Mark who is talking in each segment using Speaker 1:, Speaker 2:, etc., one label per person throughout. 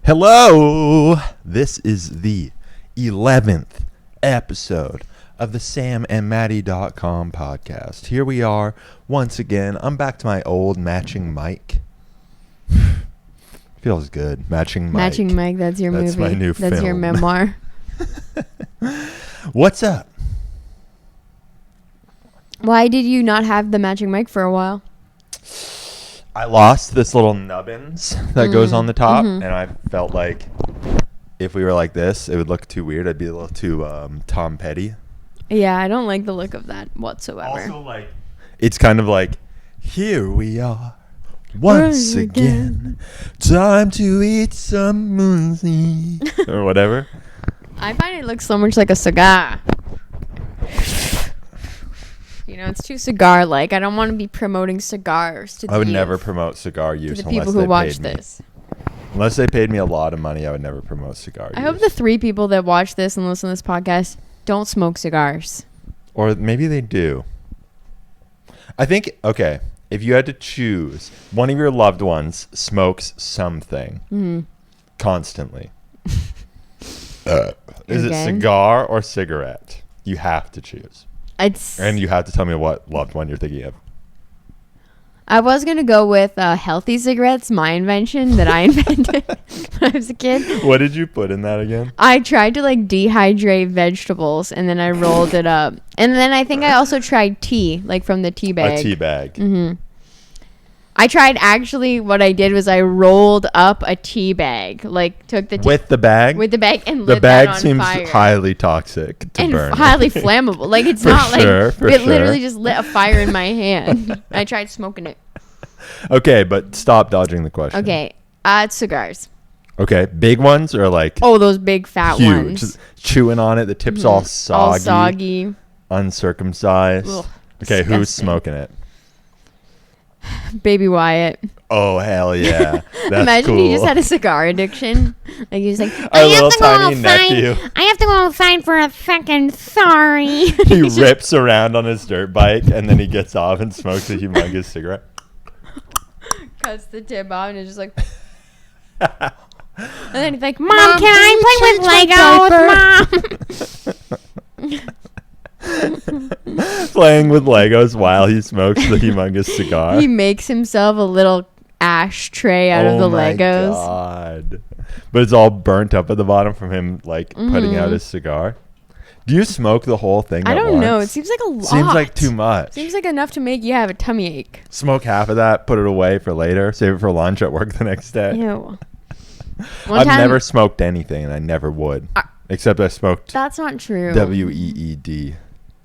Speaker 1: Hello! This is the 11th episode of the samandmatty.com podcast. Here we are once again. I'm back to my old matching mic. Feels good. Matching mic.
Speaker 2: Matching mic, that's your movie.
Speaker 1: That's my new
Speaker 2: That's
Speaker 1: film.
Speaker 2: your memoir.
Speaker 1: What's up?
Speaker 2: Why did you not have the matching mic for a while?
Speaker 1: I lost this little nubbins that goes on the top, and I felt like if we were like this, it would look too weird. I'd be a little too Tom Petty.
Speaker 2: Yeah, I don't like the look of that whatsoever.
Speaker 1: Also, like, it's kind of like, here we are once again. Time to eat some moonsie. Or whatever.
Speaker 2: I find it looks so much like a cigar. You know, it's too cigar-like. I don't want to be promoting cigars to
Speaker 1: I would never promote cigar use
Speaker 2: to the people who watch this.
Speaker 1: Unless they paid me a lot of money, I would never promote cigar use.
Speaker 2: I hope the 3 people that watch this and listen to this podcast don't smoke cigars.
Speaker 1: Or maybe they do. I think, okay, if you had to choose, one of your loved ones smokes something constantly. Is it cigar or cigarette? You have to choose. And you have to tell me what loved one you're thinking of.
Speaker 2: I was going to go with healthy cigarettes, my invention that I invented when I was a kid.
Speaker 1: What did you put in that again?
Speaker 2: I tried to like dehydrate vegetables and then I rolled it up. And then I think I also tried tea, like from the tea bag.
Speaker 1: A tea bag.
Speaker 2: Mm-hmm. I tried what I did was I rolled up a tea bag, like took the
Speaker 1: with the bag
Speaker 2: and
Speaker 1: the
Speaker 2: lit
Speaker 1: bag
Speaker 2: that on
Speaker 1: seems
Speaker 2: fire.
Speaker 1: highly toxic to
Speaker 2: And
Speaker 1: burn.
Speaker 2: highly flammable. Like it's not like it literally just lit a fire in my hand. I tried smoking it.
Speaker 1: Okay, but stop dodging the question.
Speaker 2: Okay, cigars.
Speaker 1: Okay, big ones or like
Speaker 2: those big fat
Speaker 1: huge,
Speaker 2: ones.
Speaker 1: just chewing on it. The tip's all soggy, uncircumcised.
Speaker 2: Ugh,
Speaker 1: okay,
Speaker 2: disgusting.
Speaker 1: Who's smoking it?
Speaker 2: Baby Wyatt.
Speaker 1: Oh hell yeah! That's
Speaker 2: Imagine
Speaker 1: cool.
Speaker 2: he just had a cigar addiction. Like he was like,
Speaker 1: a little tiny nephew.
Speaker 2: I have to go outside for a second. Sorry.
Speaker 1: He rips around on his dirt bike and then he gets off and smokes a humongous cigarette.
Speaker 2: Cuts the tip off and is just like. And then he's like, Mom, can I play with Legos, Mom?
Speaker 1: Playing with Legos while he smokes the humongous cigar.
Speaker 2: He makes himself a little ashtray out of the Legos.
Speaker 1: Oh my god! But it's all burnt up at the bottom from him like putting out his cigar. Do you smoke the whole thing?
Speaker 2: I don't know. It seems like a lot.
Speaker 1: Seems like too much.
Speaker 2: Seems like enough to make you have a tummy ache.
Speaker 1: Smoke half of that, put it away for later, save it for lunch at work the next day.
Speaker 2: Ew.
Speaker 1: I've never smoked anything, and I never would. Except I smoked.
Speaker 2: That's not true.
Speaker 1: WEED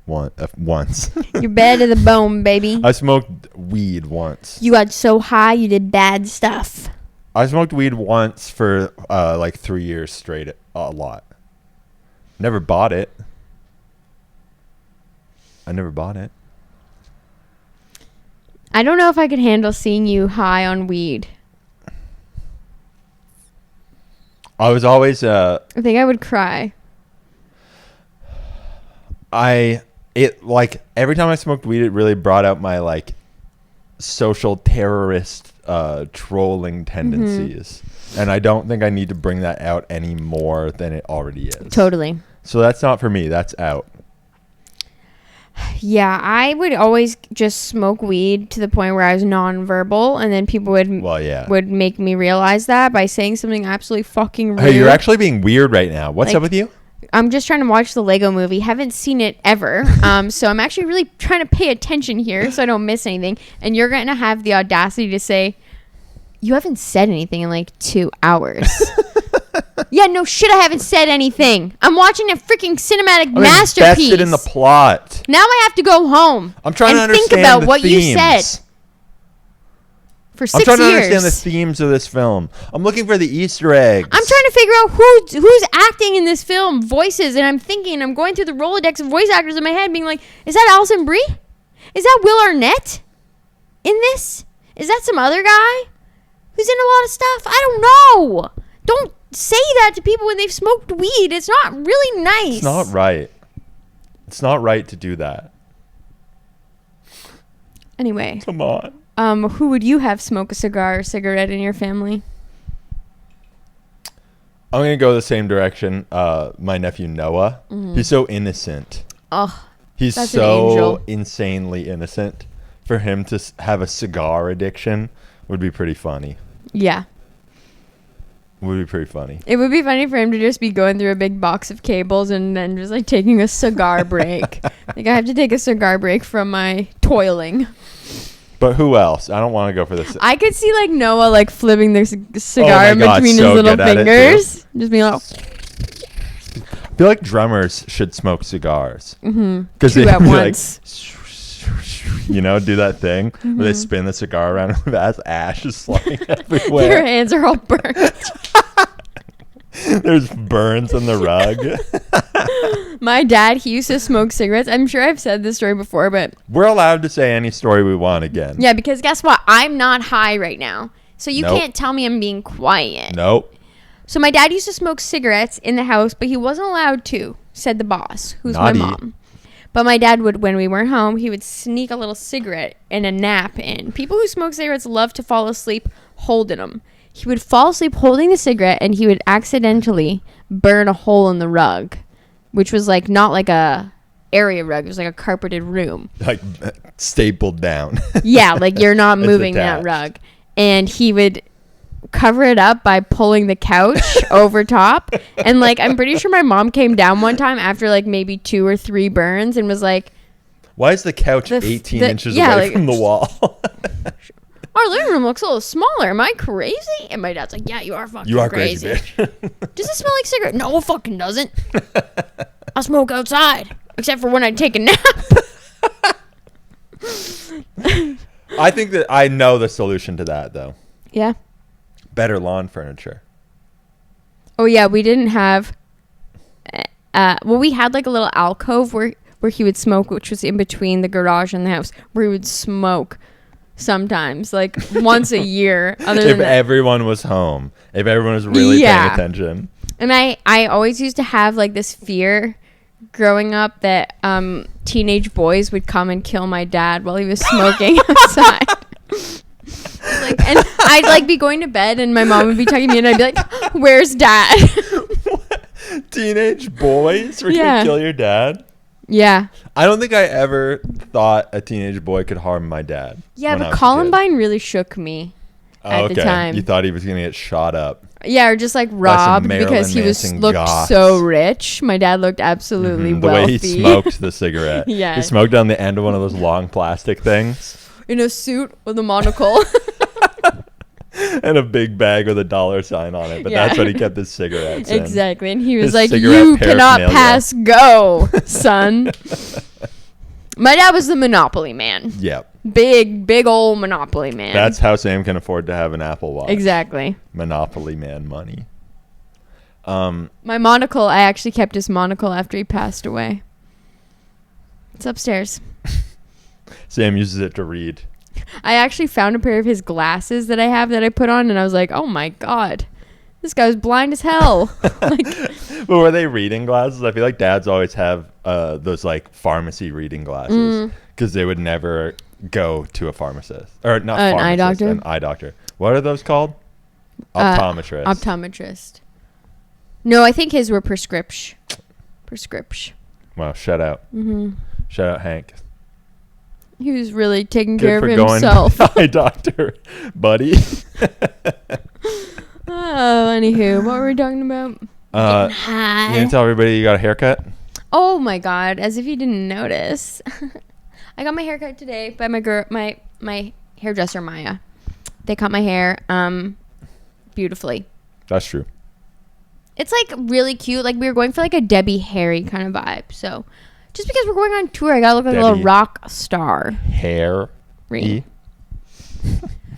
Speaker 1: once.
Speaker 2: You're bad to the bone, baby.
Speaker 1: I smoked weed once.
Speaker 2: You got so high, you did bad stuff.
Speaker 1: I smoked weed once for like 3 years straight. A lot. Never bought it. I never bought it.
Speaker 2: I don't know if I could handle seeing you high on weed.
Speaker 1: I was always
Speaker 2: I think I would cry.
Speaker 1: Like every time I smoked weed, it really brought out my like social terrorist trolling tendencies. And I don't think I need to bring that out any more than it already is.
Speaker 2: Totally.
Speaker 1: So that's not for me. That's out.
Speaker 2: Yeah, I would always just smoke weed to the point where I was nonverbal, and then people would make me realize that by saying something absolutely fucking rude.
Speaker 1: Hey, you're actually being weird right now. What's up with you?
Speaker 2: I'm just trying to watch the Lego movie. Haven't seen it ever. So I'm actually really trying to pay attention here so I don't miss anything. And you're going to have the audacity to say, you haven't said anything in like 2 hours. Yeah, no shit, I haven't said anything. I'm watching a freaking cinematic masterpiece.
Speaker 1: Invested in the plot.
Speaker 2: Now I have to go home.
Speaker 1: I'm trying to understand
Speaker 2: think about
Speaker 1: the
Speaker 2: what
Speaker 1: themes.
Speaker 2: you said. For 6 years.
Speaker 1: I'm trying to understand the themes of this film. I'm looking for the Easter eggs.
Speaker 2: I'm trying to figure out who's acting in this film, voices, and I'm going through the Rolodex of voice actors in my head being like, is that Alison Brie? Is that Will Arnett in this? Is that some other guy who's in a lot of stuff? I don't know. Don't say that to people when they've smoked weed. It's not really nice.
Speaker 1: It's not right. It's not right to do that.
Speaker 2: Anyway.
Speaker 1: Come on.
Speaker 2: Who would you have smoke a cigar or cigarette in your family?
Speaker 1: I'm going to go the same direction. My nephew Noah. He's so innocent.
Speaker 2: Oh,
Speaker 1: He's
Speaker 2: that's an
Speaker 1: so
Speaker 2: angel.
Speaker 1: insanely innocent. For him to have a cigar addiction would be pretty funny.
Speaker 2: Yeah.
Speaker 1: Would be pretty funny.
Speaker 2: It would be funny for him to just be going through a big box of cables and then just like taking a cigar break. Like, I have to take a cigar break from my toiling.
Speaker 1: But who else? I don't want to go for this.
Speaker 2: I could see like Noah like flipping the cigar
Speaker 1: Oh
Speaker 2: in
Speaker 1: my God,
Speaker 2: between
Speaker 1: so
Speaker 2: his little
Speaker 1: good at it,
Speaker 2: fingers. Just being like,
Speaker 1: I feel like drummers should smoke cigars. Because
Speaker 2: two
Speaker 1: they
Speaker 2: at
Speaker 1: like,
Speaker 2: once.
Speaker 1: do that thing where they spin the cigar around with ash is flying
Speaker 2: Your
Speaker 1: everywhere.
Speaker 2: hands are all burnt.
Speaker 1: There's burns on the rug.
Speaker 2: My dad, he used to smoke cigarettes. I'm sure I've said this story before, but
Speaker 1: We're allowed to say any story we want again.
Speaker 2: yeah, because guess what? I'm not high right now. So you
Speaker 1: Nope.
Speaker 2: can't tell me I'm being quiet.
Speaker 1: Nope.
Speaker 2: So my dad used to smoke cigarettes in the house, but he wasn't allowed to, said the boss, who's
Speaker 1: Naughty.
Speaker 2: my mom. But my dad would, when we weren't home, he would sneak a little cigarette and a nap in. People who smoke cigarettes love to fall asleep holding them. He would fall asleep holding the cigarette, and he would accidentally burn a hole in the rug, which was like not like a area rug. It was like a carpeted room.
Speaker 1: Like stapled down.
Speaker 2: Yeah, like you're not
Speaker 1: It's
Speaker 2: moving that
Speaker 1: attached.
Speaker 2: rug. And he would cover it up by pulling the couch over top. And like, I'm pretty sure my mom came down one time after like maybe 2 or 3 burns and was like,
Speaker 1: Why is the couch
Speaker 2: The f-
Speaker 1: 18
Speaker 2: the-
Speaker 1: inches
Speaker 2: yeah,
Speaker 1: away
Speaker 2: like-
Speaker 1: from the wall?
Speaker 2: our living room looks a little smaller. Am I crazy? And my dad's like, yeah, you are fucking
Speaker 1: You are
Speaker 2: crazy.
Speaker 1: crazy, bitch.
Speaker 2: Does it smell like cigarette? No, it fucking doesn't. I smoke outside, except for when I take a nap.
Speaker 1: I think that I know the solution to that, though.
Speaker 2: Yeah.
Speaker 1: Better lawn furniture.
Speaker 2: Oh, yeah, we didn't have... well, we had like a little alcove where he would smoke, which was in between the garage and the house, where he would smoke sometimes, like once a year. Other
Speaker 1: If
Speaker 2: than that.
Speaker 1: everyone was home. If everyone was really
Speaker 2: Yeah.
Speaker 1: paying attention.
Speaker 2: And I always used to have like this fear growing up that teenage boys would come and kill my dad while he was smoking outside. Like, and I'd like be going to bed and my mom would be talking to me and I'd be like, where's dad?
Speaker 1: Teenage boys were
Speaker 2: Yeah.
Speaker 1: going to kill your dad?
Speaker 2: Yeah.
Speaker 1: I don't think I ever thought a teenage boy could harm my dad.
Speaker 2: Yeah,
Speaker 1: when I
Speaker 2: but
Speaker 1: was a kid.
Speaker 2: Columbine really shook me at the time.
Speaker 1: You thought he was going to get shot up.
Speaker 2: Yeah, or just like robbed
Speaker 1: Marilyn
Speaker 2: because he was
Speaker 1: Manson
Speaker 2: looked
Speaker 1: goths.
Speaker 2: so rich. My dad looked absolutely
Speaker 1: The
Speaker 2: wealthy.
Speaker 1: way he smoked the cigarette.
Speaker 2: Yeah.
Speaker 1: He smoked on the end of one of those long plastic things
Speaker 2: in a suit with a monocle.
Speaker 1: and a big bag with a $ sign on it. But
Speaker 2: Yeah.
Speaker 1: that's what he kept his cigarettes in.
Speaker 2: Exactly. And he was
Speaker 1: His
Speaker 2: like,
Speaker 1: cigarette
Speaker 2: you cannot
Speaker 1: paraphernalia."
Speaker 2: pass go, son. My dad was the Monopoly man.
Speaker 1: Yep.
Speaker 2: Big old Monopoly man.
Speaker 1: That's how Sam can afford to have an Apple Watch.
Speaker 2: exactly.
Speaker 1: Monopoly man money.
Speaker 2: My monocle, I actually kept his monocle after he passed away. It's upstairs.
Speaker 1: Sam uses it to read.
Speaker 2: I actually found a pair of his glasses that I have that I put on, and I was like, oh my God, this guy's blind as hell. Like,
Speaker 1: But were they reading glasses? I feel like dads always have those like pharmacy reading glasses because they would never go to a pharmacist or not
Speaker 2: An
Speaker 1: pharmacist,
Speaker 2: eye doctor?
Speaker 1: An eye doctor. What are those called? Optometrist.
Speaker 2: optometrist. No, I think his were prescription.
Speaker 1: Wow, shout out. Shout out Hank.
Speaker 2: He was really taking
Speaker 1: Good
Speaker 2: care
Speaker 1: for
Speaker 2: of
Speaker 1: going
Speaker 2: himself.
Speaker 1: to the eye doctor, buddy.
Speaker 2: Oh, anywho, what were we talking about?
Speaker 1: You gonna tell everybody you got a haircut?
Speaker 2: Oh my God, as if you didn't notice. I got my hair cut today by my hairdresser Maya. They cut my hair beautifully.
Speaker 1: That's true.
Speaker 2: It's like really cute. Like we were going for like a Debbie Harry kind of vibe. So just because we're going on tour, I gotta look like a little
Speaker 1: Debbie.
Speaker 2: rock star.
Speaker 1: Hair.
Speaker 2: Ring.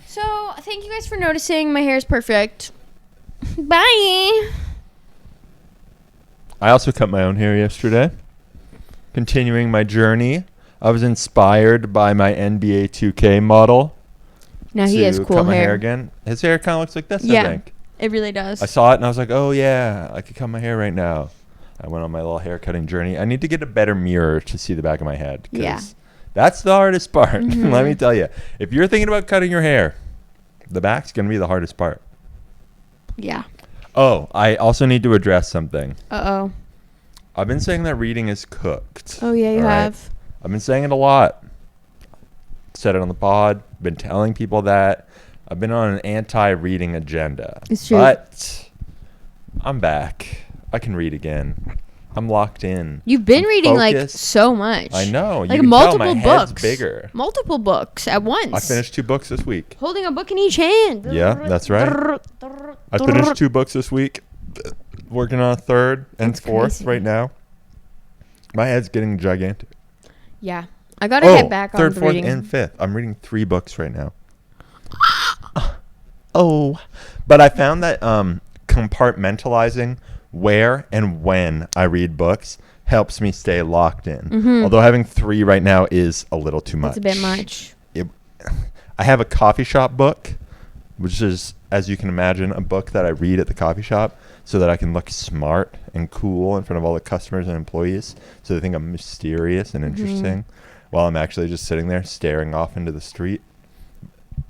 Speaker 2: So thank you guys for noticing. My hair is perfect. Bye.
Speaker 1: I also cut my own hair yesterday. Continuing my journey, I was inspired by my NBA 2K model.
Speaker 2: Now he has cool
Speaker 1: cut my
Speaker 2: hair.
Speaker 1: hair again. His hair kind of looks like this, I
Speaker 2: Yeah,
Speaker 1: think.
Speaker 2: it really does.
Speaker 1: I saw it and I was like, oh yeah, I could cut my hair right now. I went on my little hair cutting journey. I need to get a better mirror to see the back of my head. 'Cause
Speaker 2: Yeah.
Speaker 1: that's the hardest part. Let me tell you. If you're thinking about cutting your hair, the back's going to be the hardest part.
Speaker 2: Yeah.
Speaker 1: Oh, I also need to address something.
Speaker 2: Uh-oh.
Speaker 1: I've been saying that reading is cooked.
Speaker 2: Oh, yeah, you
Speaker 1: all right?
Speaker 2: have.
Speaker 1: I've been saying it a lot. Said it on the pod. Been telling people that. I've been on an anti-reading agenda.
Speaker 2: It's true.
Speaker 1: But I'm back. I can read again. I'm locked in.
Speaker 2: You've been
Speaker 1: I'm
Speaker 2: reading
Speaker 1: focused.
Speaker 2: like so much.
Speaker 1: I know.
Speaker 2: Like
Speaker 1: you can
Speaker 2: multiple
Speaker 1: tell my
Speaker 2: books.
Speaker 1: head's bigger.
Speaker 2: Multiple books at once.
Speaker 1: I finished 2 books this week.
Speaker 2: Holding a book in each hand.
Speaker 1: Yeah, that's right. I finished 2 books this week. Working on a 3rd and
Speaker 2: That's
Speaker 1: 4th
Speaker 2: crazy.
Speaker 1: right now. My head's getting gigantic.
Speaker 2: Yeah. I got to get back on
Speaker 1: 3rd,
Speaker 2: the
Speaker 1: 4th,
Speaker 2: reading.
Speaker 1: and 5th. I'm reading 3 books right now. Oh. But I found that compartmentalizing where and when I read books helps me stay locked in.
Speaker 2: Mm-hmm.
Speaker 1: Although having 3 right now is a little too much.
Speaker 2: It's a bit much.
Speaker 1: I have a coffee shop book, which is, as you can imagine, a book that I read at the coffee shop so that I can look smart and cool in front of all the customers and employees so they think I'm mysterious and interesting while I'm actually just sitting there staring off into the street.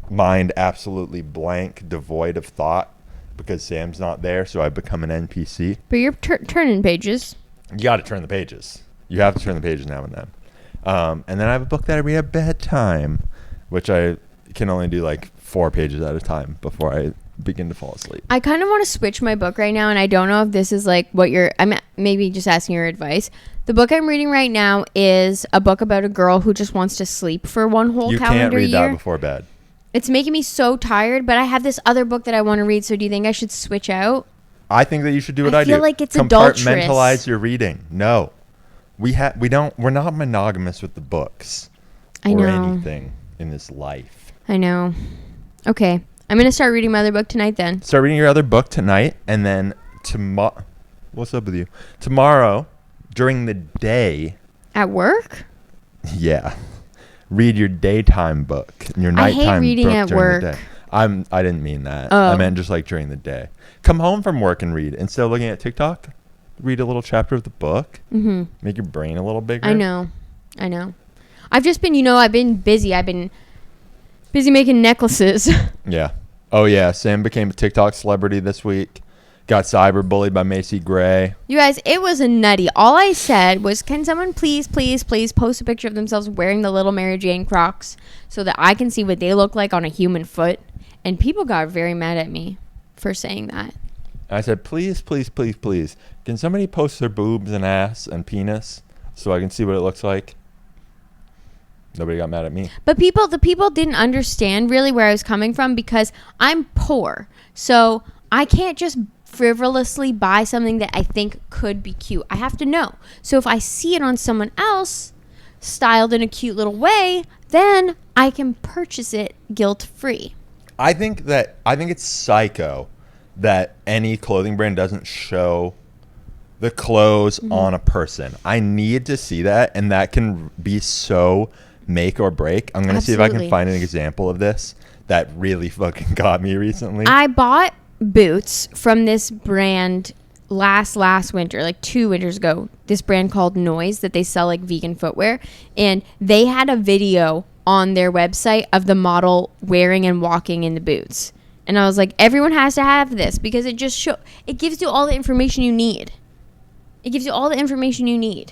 Speaker 1: Mind absolutely blank, devoid of thought because Sam's not there, so I become an NPC.
Speaker 2: But you're turning pages.
Speaker 1: You got to turn the pages. You have to turn the pages now and then. And then I have a book that I read at bedtime, which I can only do like 4 pages at a time before I begin to fall asleep.
Speaker 2: I kind of want to switch my book right now, and I don't know if this is like what I'm maybe just asking your advice. The book I'm reading right now is a book about a girl who just wants to sleep for one whole
Speaker 1: You
Speaker 2: calendar
Speaker 1: can't read
Speaker 2: year.
Speaker 1: that before bed.
Speaker 2: It's making me so tired, but I have this other book that I want to read, so do you think I should switch out?
Speaker 1: I think that you should do what I do.
Speaker 2: I feel like it's
Speaker 1: compartmentalize
Speaker 2: adulterous.
Speaker 1: your reading. No. We're not monogamous with the books
Speaker 2: I
Speaker 1: or
Speaker 2: know.
Speaker 1: anything in this life.
Speaker 2: I know. Okay. I'm going to start reading my other book tonight then.
Speaker 1: Start reading your other book tonight, and then tomorrow. What's up with you? Tomorrow, during the day.
Speaker 2: At work?
Speaker 1: Yeah. Read your daytime book. And your
Speaker 2: I hate
Speaker 1: nighttime
Speaker 2: reading
Speaker 1: book
Speaker 2: at
Speaker 1: during
Speaker 2: work.
Speaker 1: the day. I didn't mean that.
Speaker 2: Oh.
Speaker 1: I meant just like during the day. Come home from work and read. Instead of looking at TikTok, read a little chapter of the book.
Speaker 2: Mm-hmm.
Speaker 1: Make your brain a little bigger.
Speaker 2: I know. I've just been, I've been busy. I've been busy making necklaces.
Speaker 1: Yeah. Oh, yeah. Sam became a TikTok celebrity this week. Got cyberbullied by Macy Gray.
Speaker 2: You guys, it was a nutty. All I said was, can someone please post a picture of themselves wearing the little Mary Jane Crocs so that I can see what they look like on a human foot? And people got very mad at me for saying that.
Speaker 1: I said, please, can somebody post their boobs and ass and penis so I can see what it looks like? Nobody got mad at me.
Speaker 2: But the people didn't understand really where I was coming from because I'm poor. So I can't just frivolously buy something that I think could be cute. I have to know. So if I see it on someone else styled in a cute little way, then I can purchase it guilt-free.
Speaker 1: I think it's psycho that any clothing brand doesn't show the clothes on a person. I need to see that, and that can be so make or break. I'm going to see if I can find an example of this that really fucking got me recently.
Speaker 2: I bought boots from this brand last winter, like 2 winters ago, this brand called Noise that they sell like vegan footwear, and they had a video on their website of the model wearing and walking in the boots. And I was like, everyone has to have this because it gives you all the information you need. It gives you all the information you need.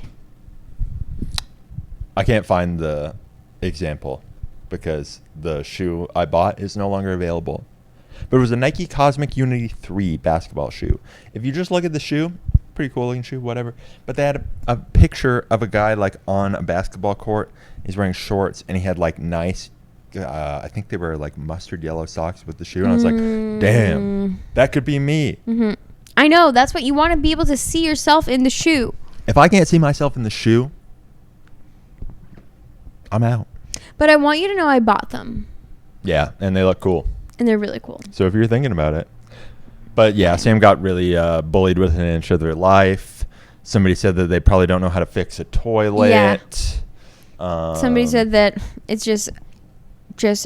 Speaker 1: I can't find the example because the shoe I bought is no longer available. But it was a Nike Cosmic Unity 3 basketball shoe. If you just look at the shoe, pretty cool looking shoe, whatever. But they had a picture of a guy like on a basketball court. He's wearing shorts and he had like nice, I think they were like mustard yellow socks with the shoe. And I was like, damn, that could be me.
Speaker 2: Mm-hmm. I know. That's what you want to be able to see yourself in the shoe.
Speaker 1: If I can't see myself in the shoe, I'm out.
Speaker 2: But I want you to know I bought them.
Speaker 1: Yeah, and they look cool.
Speaker 2: And they're really cool.
Speaker 1: So if you're thinking about it. But yeah, Sam got really bullied within an inch of their life. Somebody said that they probably don't know how to fix a toilet.
Speaker 2: Yeah. Somebody said that it's just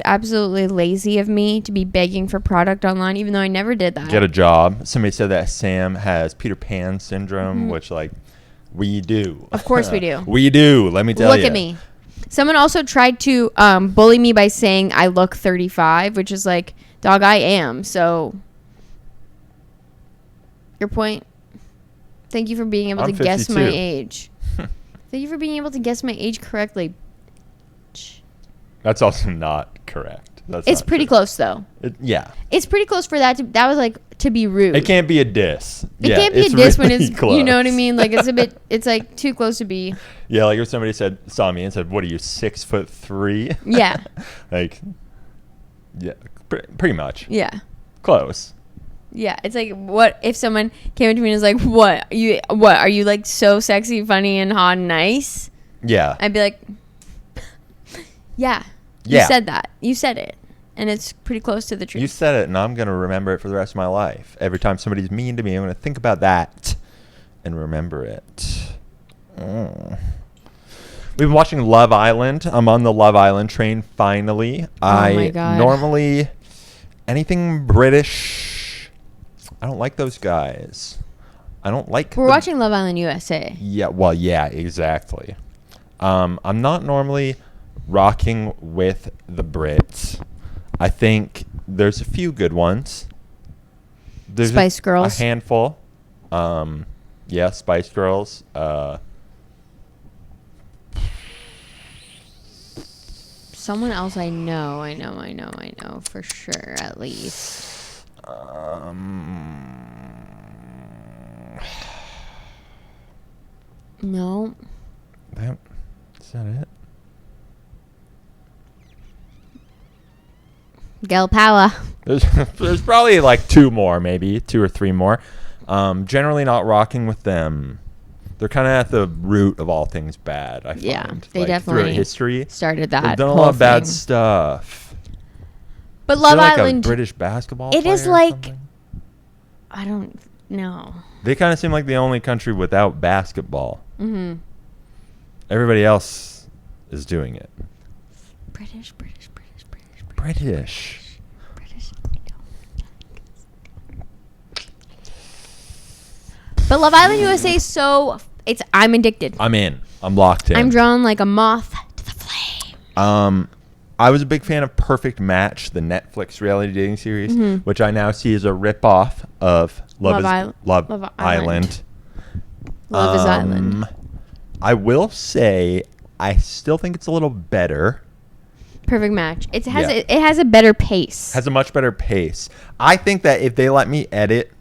Speaker 2: absolutely lazy of me to be begging for product online, even though I never did that.
Speaker 1: Get a job. Somebody said that Sam has Peter Pan syndrome, which like we do.
Speaker 2: Of course we do.
Speaker 1: We do. Let me tell you.
Speaker 2: Look at me. Someone also tried to bully me by saying I look 35, which is like, dog, I am. So your point? Thank you for being able
Speaker 1: I'm
Speaker 2: to guess my
Speaker 1: 52.
Speaker 2: age. Thank you for being able to guess my age correctly.
Speaker 1: That's also not correct.
Speaker 2: It's pretty close though.
Speaker 1: Yeah.
Speaker 2: It's pretty close for that. That was like to be rude.
Speaker 1: It can't be a diss.
Speaker 2: It
Speaker 1: Yeah,
Speaker 2: can't be a
Speaker 1: it's
Speaker 2: diss when
Speaker 1: really
Speaker 2: it's
Speaker 1: close.
Speaker 2: you know what I mean. Like it's a bit. It's like too close to be.
Speaker 1: Yeah, like if somebody saw me and said, "What are you, 6'3"?
Speaker 2: Yeah.
Speaker 1: Like, yeah, pretty much.
Speaker 2: Yeah.
Speaker 1: Close.
Speaker 2: Yeah, it's like what if someone came up to me and was like, "What are you like so sexy, funny, and hot and nice?"
Speaker 1: Yeah.
Speaker 2: I'd be like, "Yeah, you
Speaker 1: Yeah.
Speaker 2: said that. You said it, and it's pretty close to the truth."
Speaker 1: You said it, and I'm gonna remember it for the rest of my life. Every time somebody's mean to me, I'm gonna think about that and remember it. We've been watching Love Island. I'm on the Love Island train finally.
Speaker 2: My God.
Speaker 1: Normally anything British. I don't like those guys. I don't like.
Speaker 2: We're watching Love Island USA.
Speaker 1: Yeah, well, yeah, exactly. I'm not normally rocking with the Brits. I think there's a few good ones. There's
Speaker 2: Spice Girls.
Speaker 1: A handful. Yeah, Spice Girls.
Speaker 2: Someone else I know for sure, at least. No.
Speaker 1: Is that it?
Speaker 2: Girl power.
Speaker 1: There's probably like two more, maybe 2 or 3 more. Generally not rocking with them. They're kind of at the root of all things bad, I find.
Speaker 2: Yeah, they
Speaker 1: like,
Speaker 2: definitely
Speaker 1: throughout history
Speaker 2: started that.
Speaker 1: They've done a
Speaker 2: whole
Speaker 1: lot of bad
Speaker 2: thing.
Speaker 1: stuff.
Speaker 2: But
Speaker 1: Is
Speaker 2: Love
Speaker 1: there, like,
Speaker 2: Island,
Speaker 1: a British basketball
Speaker 2: it is
Speaker 1: player or
Speaker 2: like,
Speaker 1: something?
Speaker 2: I don't know.
Speaker 1: They kind of seem like the only country without basketball.
Speaker 2: Mm-hmm.
Speaker 1: Everybody else is doing it.
Speaker 2: British. But Love Island USA is so I'm addicted.
Speaker 1: I'm in. I'm locked in.
Speaker 2: I'm drawn like a moth to the flame.
Speaker 1: I was a big fan of Perfect Match, the Netflix reality dating series,
Speaker 2: Mm-hmm.
Speaker 1: which I now see as a ripoff of Love
Speaker 2: Island.
Speaker 1: Island.
Speaker 2: Love is Island.
Speaker 1: I will say, I still think it's a little better.
Speaker 2: Perfect Match. It has
Speaker 1: Yeah.
Speaker 2: it has a better pace.
Speaker 1: Has a much better pace. I think that if they let me edit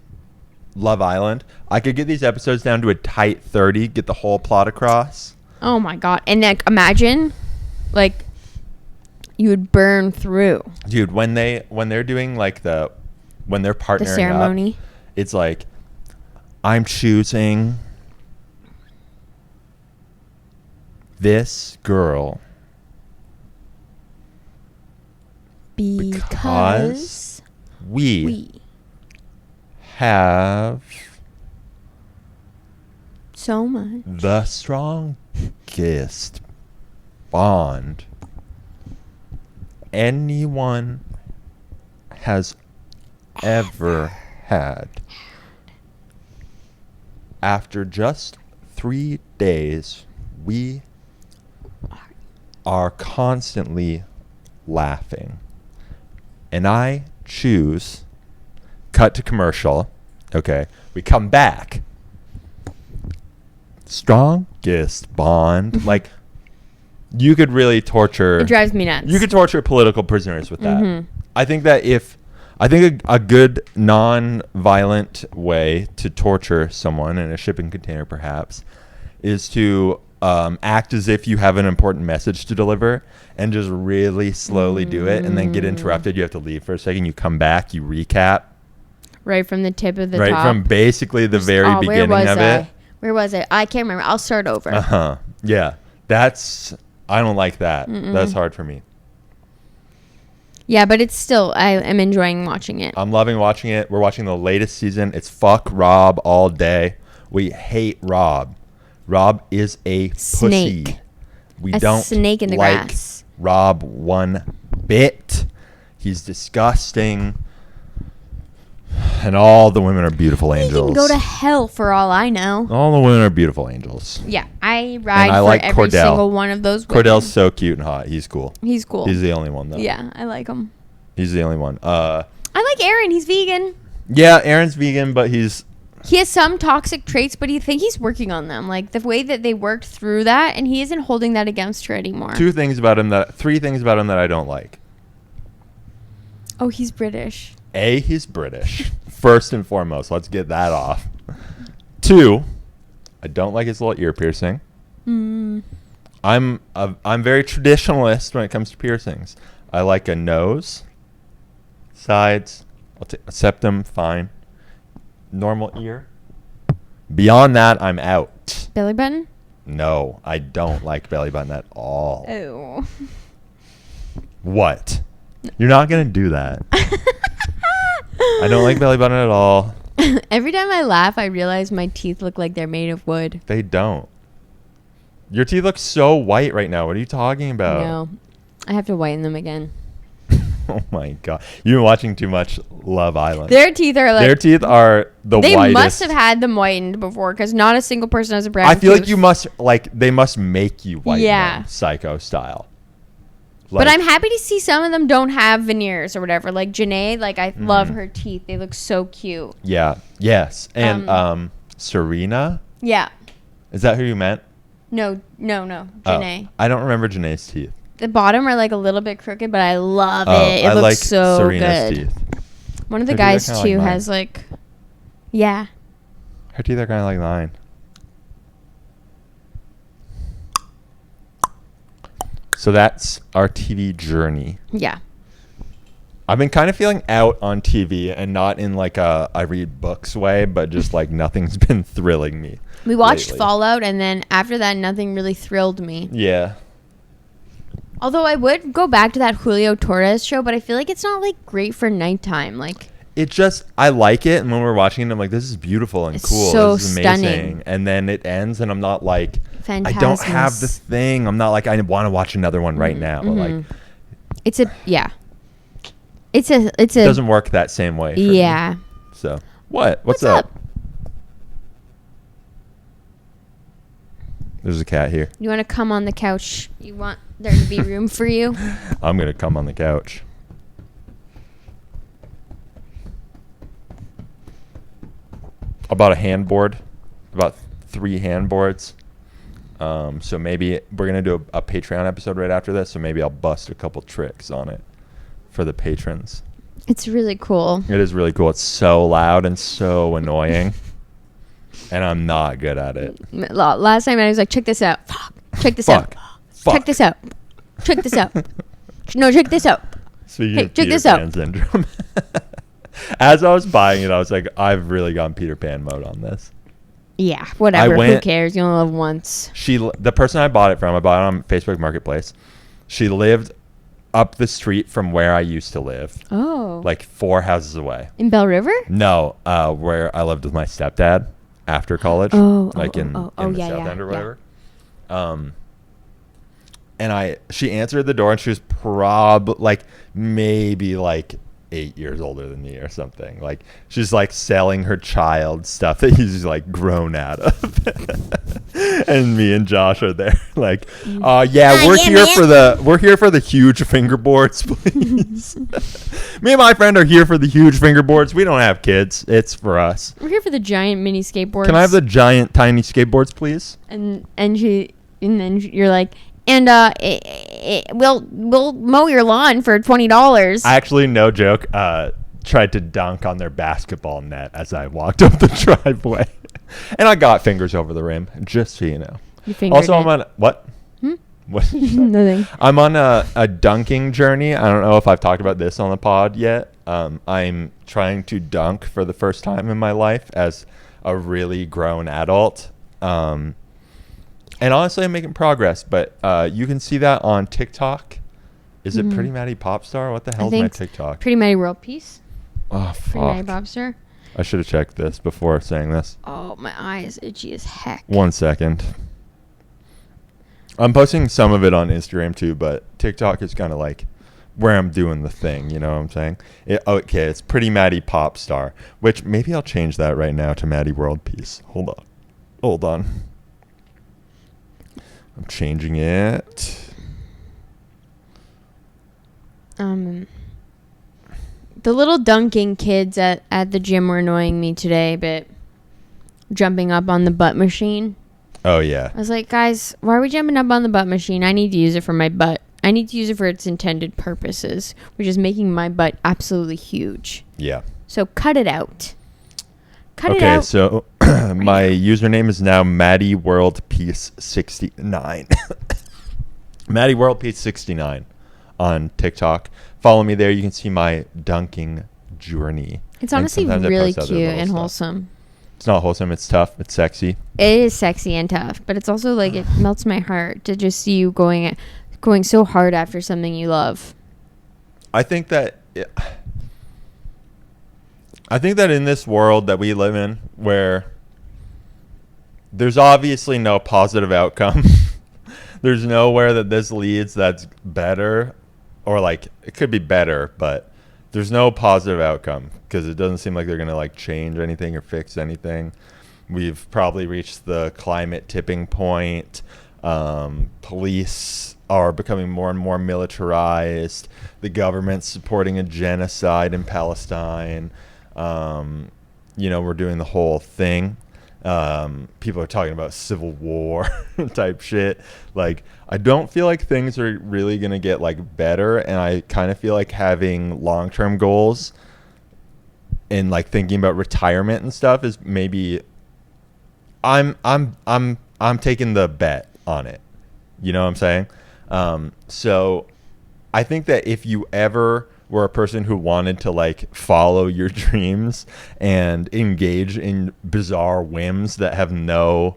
Speaker 1: Love Island, I could get these episodes down to a tight 30, get the whole plot across.
Speaker 2: Oh my god! And like, imagine, like, you would burn through
Speaker 1: Dude, when they're doing like when they're partnering
Speaker 2: the ceremony.
Speaker 1: up, it's like, I'm choosing this girl
Speaker 2: Because
Speaker 1: we have
Speaker 2: so much.
Speaker 1: the strongest bond anyone has ever had. After just 3 days, we are constantly laughing. And I choose, cut to commercial. Okay, we come back. Strongest bond. Like, you could really torture.
Speaker 2: It drives me nuts.
Speaker 1: You could torture political prisoners with that.
Speaker 2: Mhm.
Speaker 1: I think that I think a good non-violent way to torture someone in a shipping container, perhaps, is to act as if you have an important message to deliver and just really slowly do it, and then get interrupted. You have to leave for a second. You come back. You recap.
Speaker 2: Right from the tip of the
Speaker 1: Right
Speaker 2: top.
Speaker 1: from basically the very
Speaker 2: where
Speaker 1: beginning
Speaker 2: was
Speaker 1: of
Speaker 2: I?
Speaker 1: it.
Speaker 2: Where was I? I can't remember. I'll start over.
Speaker 1: Uh-huh. Yeah. I don't like that. That's hard for me.
Speaker 2: Yeah, but it's still, I am enjoying watching it.
Speaker 1: I'm loving watching it. We're watching the latest season. It's fuck Rob all day. We hate Rob. Rob is a
Speaker 2: Snake.
Speaker 1: pussy. We
Speaker 2: A
Speaker 1: don't
Speaker 2: snake in the
Speaker 1: like
Speaker 2: grass.
Speaker 1: Rob one bit. He's disgusting. And all the women are beautiful
Speaker 2: He
Speaker 1: angels.
Speaker 2: can go to hell for all I know.
Speaker 1: All the women are beautiful angels.
Speaker 2: Yeah, I ride
Speaker 1: I
Speaker 2: for
Speaker 1: like
Speaker 2: every
Speaker 1: Cordell.
Speaker 2: single one of those women.
Speaker 1: Cordell's so cute and hot. He's cool.
Speaker 2: He's cool.
Speaker 1: He's the only one, though.
Speaker 2: Yeah, I like him.
Speaker 1: He's the only one.
Speaker 2: I like Aaron. He's vegan.
Speaker 1: Yeah, Aaron's vegan, but he's
Speaker 2: He has some toxic traits, but you think he's working on them. Like the way that they worked through that, and he isn't holding that against her anymore.
Speaker 1: 3 things about him that I don't like.
Speaker 2: Oh, he's British.
Speaker 1: A, he's British. First and foremost, let's get that off. 2, I don't like his little ear piercing. I'm very traditionalist when it comes to piercings. I like a nose, sides, septum, fine. Normal ear. Beyond that, I'm out.
Speaker 2: Belly button?
Speaker 1: No, I don't like belly button at all.
Speaker 2: Oh.
Speaker 1: What? You're not going to do that. I don't like belly button at all.
Speaker 2: Every time I laugh, I realize my teeth look like they're made of wood.
Speaker 1: They don't. Your teeth look so white right now. What are you talking about?
Speaker 2: No. I have to whiten them again.
Speaker 1: Oh my God. You've been watching too much Love Island.
Speaker 2: Their teeth are like...
Speaker 1: Their teeth are the
Speaker 2: they
Speaker 1: whitest.
Speaker 2: must have had them whitened before because not a single person has a brown
Speaker 1: I feel
Speaker 2: tooth.
Speaker 1: like they must make you whiten
Speaker 2: Yeah.
Speaker 1: them, Psycho style.
Speaker 2: But I'm happy to see some of them don't have veneers or whatever. Like Janae, like I love her teeth. They look so cute.
Speaker 1: Yeah. Yes. And Serena?
Speaker 2: Yeah.
Speaker 1: Is that who you meant?
Speaker 2: No. Janae.
Speaker 1: I don't remember Janae's teeth.
Speaker 2: The bottom are like a little bit crooked, but I love it. It looks
Speaker 1: like
Speaker 2: so
Speaker 1: Serena's
Speaker 2: good.
Speaker 1: Teeth.
Speaker 2: One of the
Speaker 1: Her teeth are
Speaker 2: guys
Speaker 1: kinda
Speaker 2: too
Speaker 1: like
Speaker 2: has like, yeah.
Speaker 1: Her teeth are kind of like mine. So that's our TV journey.
Speaker 2: Yeah.
Speaker 1: I've been kind of feeling out on TV and not in like a I read books way, but just like nothing's been thrilling me.
Speaker 2: We watched
Speaker 1: lately.
Speaker 2: Fallout, and then after that, nothing really thrilled me.
Speaker 1: Yeah.
Speaker 2: Although I would go back to that Julio Torres show, but I feel like it's not like great for nighttime. Like
Speaker 1: It just, I like it, and when we're watching it, I'm like, this is beautiful and
Speaker 2: It's
Speaker 1: cool.
Speaker 2: so
Speaker 1: This is amazing.
Speaker 2: stunning.
Speaker 1: And then it ends, and I'm not like, I don't
Speaker 2: Phantasmus.
Speaker 1: have this thing. I'm not like, I want to watch another one right now. Like,
Speaker 2: it's a It's a
Speaker 1: it doesn't work that same way. For
Speaker 2: yeah.
Speaker 1: Me. So what? What's
Speaker 2: up?
Speaker 1: There's a cat here.
Speaker 2: You want to come on the couch? You want there to be room for you?
Speaker 1: I'm gonna come on the couch. I bought a handboard, about 3 handboards. So maybe we're gonna do a Patreon episode right after this. So maybe I'll bust a couple tricks on it for the patrons.
Speaker 2: It's really cool.
Speaker 1: It is really cool. It's so loud and so annoying, and I'm not good at it.
Speaker 2: Last time I was like, check this out. Fuck. Check this
Speaker 1: Fuck.
Speaker 2: out.
Speaker 1: Fuck.
Speaker 2: Check this out. Check this out. No, check this out.
Speaker 1: Speaking
Speaker 2: Hey,
Speaker 1: of
Speaker 2: check
Speaker 1: Peter
Speaker 2: this out.
Speaker 1: Pan syndrome, as I was buying it, I was like, I've really gone Peter Pan mode on this.
Speaker 2: Yeah, whatever. Who cares? You only live once.
Speaker 1: The person I bought it from, I bought it on Facebook Marketplace. She lived up the street from where I used to live,
Speaker 2: Oh.
Speaker 1: like 4 houses away.
Speaker 2: In Bell River?
Speaker 1: No, where I lived with my stepdad after college,
Speaker 2: Oh,
Speaker 1: like in the
Speaker 2: yeah,
Speaker 1: South
Speaker 2: yeah,
Speaker 1: End or
Speaker 2: yeah.
Speaker 1: whatever. And she answered the door, and she was maybe like 8 years older than me or something. Like she's like selling her child stuff that he's like grown out of. And me and Josh are there like, we're here for the huge fingerboards, please. Me and my friend are here for the huge fingerboards. We don't have kids. It's for us.
Speaker 2: We're here for the giant mini skateboards.
Speaker 1: Can I have the giant tiny skateboards, please?
Speaker 2: And then you're like, and we'll mow your lawn for $20.
Speaker 1: I actually, no joke, tried to dunk on their basketball net as I walked up the driveway. And I got fingers over the rim, just so you know.
Speaker 2: You fingered
Speaker 1: Also,
Speaker 2: it.
Speaker 1: I'm on... What? What?
Speaker 2: Nothing.
Speaker 1: I'm on a dunking journey. I don't know if I've talked about this on the pod yet. I'm trying to dunk for the first time in my life as a really grown adult. And honestly, I'm making progress, but you can see that on TikTok. Is it Pretty Matty Popstar? What the hell is my TikTok?
Speaker 2: Pretty Matty World Peace.
Speaker 1: Oh,
Speaker 2: Pretty Matty
Speaker 1: fuck.
Speaker 2: Popstar.
Speaker 1: I should have checked this before saying this.
Speaker 2: Oh, my eye is itchy as heck.
Speaker 1: 1 second. I'm posting some of it on Instagram too, but TikTok is kind of like where I'm doing the thing. You know what I'm saying? It's Pretty Matty Popstar, which maybe I'll change that right now to Matty World Peace. Hold on. I'm changing it.
Speaker 2: The little dunking kids at the gym were annoying me today, but jumping up on the butt machine.
Speaker 1: Oh, yeah.
Speaker 2: I was like, guys, why are we jumping up on the butt machine? I need to use it for my butt. I need to use it for its intended purposes, which is making my butt absolutely huge.
Speaker 1: Yeah.
Speaker 2: So cut it out. Cut it
Speaker 1: Okay,
Speaker 2: out.
Speaker 1: so my username is now Matty World Peace 69. Matty World Peace 69 on TikTok. Follow me there. You can see my dunking journey.
Speaker 2: It's honestly really cute and wholesome.
Speaker 1: It's not wholesome. It's tough. It's sexy.
Speaker 2: It is sexy and tough, but it's also like it melts my heart to just see you going so hard after something you love.
Speaker 1: I think that in this world that we live in, where there's obviously no positive outcome, there's nowhere that this leads that's better, or like it could be better, but there's no positive outcome because it doesn't seem like they're going to like change anything or fix anything. We've probably reached the climate tipping point. Police are becoming more and more militarized. The government's supporting a genocide in Palestine. We're doing the whole thing. People are talking about civil war type shit. Like, I don't feel like things are really going to get like better. And I kind of feel like having long-term goals and like thinking about retirement and stuff is maybe I'm taking the bet on it. You know what I'm saying? So I think that if you ever were a person who wanted to like follow your dreams and engage in bizarre whims that have no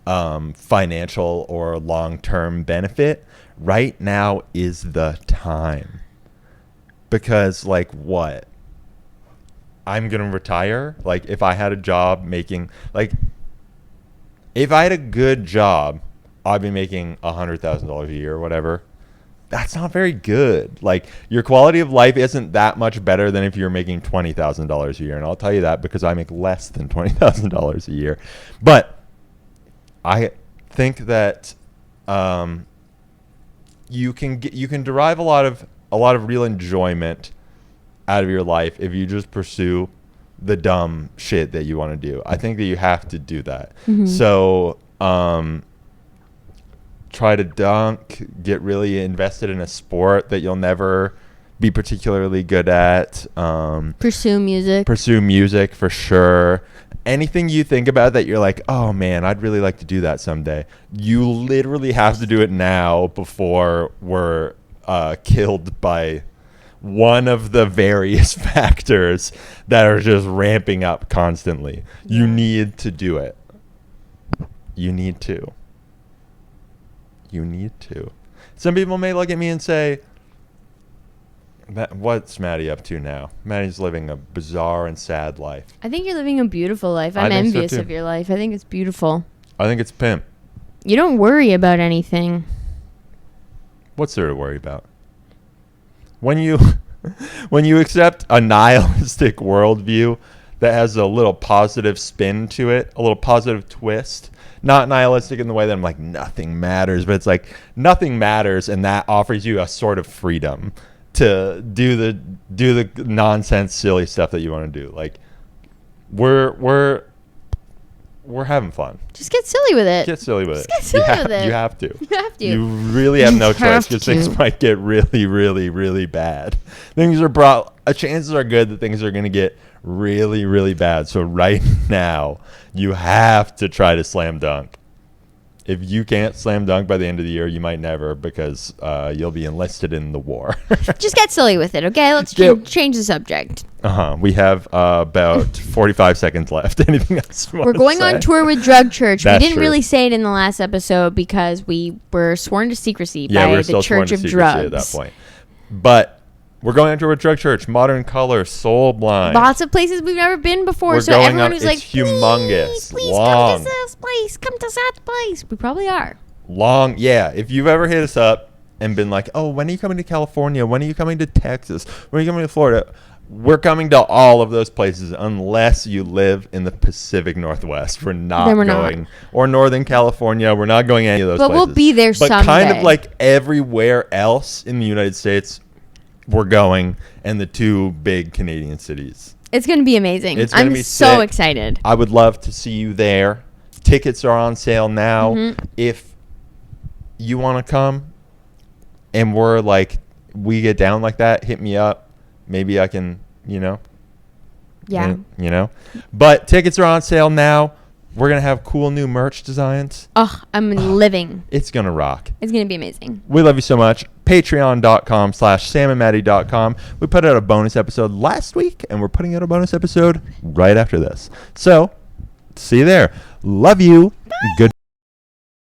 Speaker 1: financial or long-term benefit, right now is the time. Because like what? I'm going to retire? Like if I had a job making like if I had a good job, I'd be making $100,000 a year or whatever. That's not very good. Like your quality of life isn't that much better than if you're making $20,000 a year. And I'll tell you that because I make less than $20,000 a year. But I think that you can derive a lot of real enjoyment out of your life if you just pursue the dumb shit that you want to do. I think that you have to do that. Mm-hmm. So try to dunk, get really invested in a sport that you'll never be particularly good at.
Speaker 2: Pursue music
Speaker 1: for sure. Anything you think about that you're like, oh man, I'd really like to do that someday. You literally have to do it now before we're killed by one of the various factors that are just ramping up constantly. Yeah. You need to do it. You need to. Some people may look at me and say, what's Matty up to now? Matty's living a bizarre and sad life.
Speaker 2: I think you're living a beautiful life. I'm envious of your life. I think it's beautiful.
Speaker 1: I think it's pimp.
Speaker 2: You don't worry about anything.
Speaker 1: What's there to worry about? When you accept a nihilistic worldview that has a little positive spin to it, a little positive twist, not nihilistic in the way that I'm like nothing matters, but it's like nothing matters, and that offers you a sort of freedom to do the nonsense, silly stuff that you want to do. Like we're having fun.
Speaker 2: Just get silly with it.
Speaker 1: Get silly with
Speaker 2: it.
Speaker 1: You have to.
Speaker 2: You have to.
Speaker 1: You really have no choice because things might get really, really, really bad. Chances are good that things are going to get really, really bad. So right now, you have to try to slam dunk. If you can't slam dunk by the end of the year, you might never because you'll be enlisted in the war.
Speaker 2: Just get silly with it, okay? Let's change the subject.
Speaker 1: We have about 45 seconds left. Anything else you want to say?
Speaker 2: We're going on tour with Drug Church.
Speaker 1: That's
Speaker 2: we didn't
Speaker 1: true.
Speaker 2: really say it in the last episode because we were sworn to secrecy by the Church of Drugs.
Speaker 1: At that point. But we're going on tour with Drug Church, Modern Color, Soul Blind.
Speaker 2: Lots of places we've never been before.
Speaker 1: So everyone who's like, humongous.
Speaker 2: Please come to this place. Come to that place. We probably are.
Speaker 1: Yeah. If you've ever hit us up and been like, oh, when are you coming to California? When are you coming to Texas? When are you coming to Florida? We're coming to all of those places unless you live in the Pacific Northwest. We're not going. Or Northern California. We're not going any of those places.
Speaker 2: But we'll be there someday.
Speaker 1: But kind of like everywhere else in the United States, we're going, and the two big Canadian cities.
Speaker 2: It's going to be amazing.
Speaker 1: It's gonna
Speaker 2: I'm
Speaker 1: be
Speaker 2: so
Speaker 1: sick.
Speaker 2: excited.
Speaker 1: I would love to see you there. Tickets are on sale now.
Speaker 2: Mm-hmm.
Speaker 1: If you want to come and we're like, we get down like that, hit me up. Maybe I can,
Speaker 2: Yeah.
Speaker 1: But tickets are on sale now. We're going to have cool new merch designs.
Speaker 2: Oh, I'm living.
Speaker 1: It's going to rock.
Speaker 2: It's going to be amazing.
Speaker 1: We love you so much. Patreon.com/samandmatty.com. We put out a bonus episode last week, and we're putting out a bonus episode right after this. So, see you there. Love you. Bye. Good.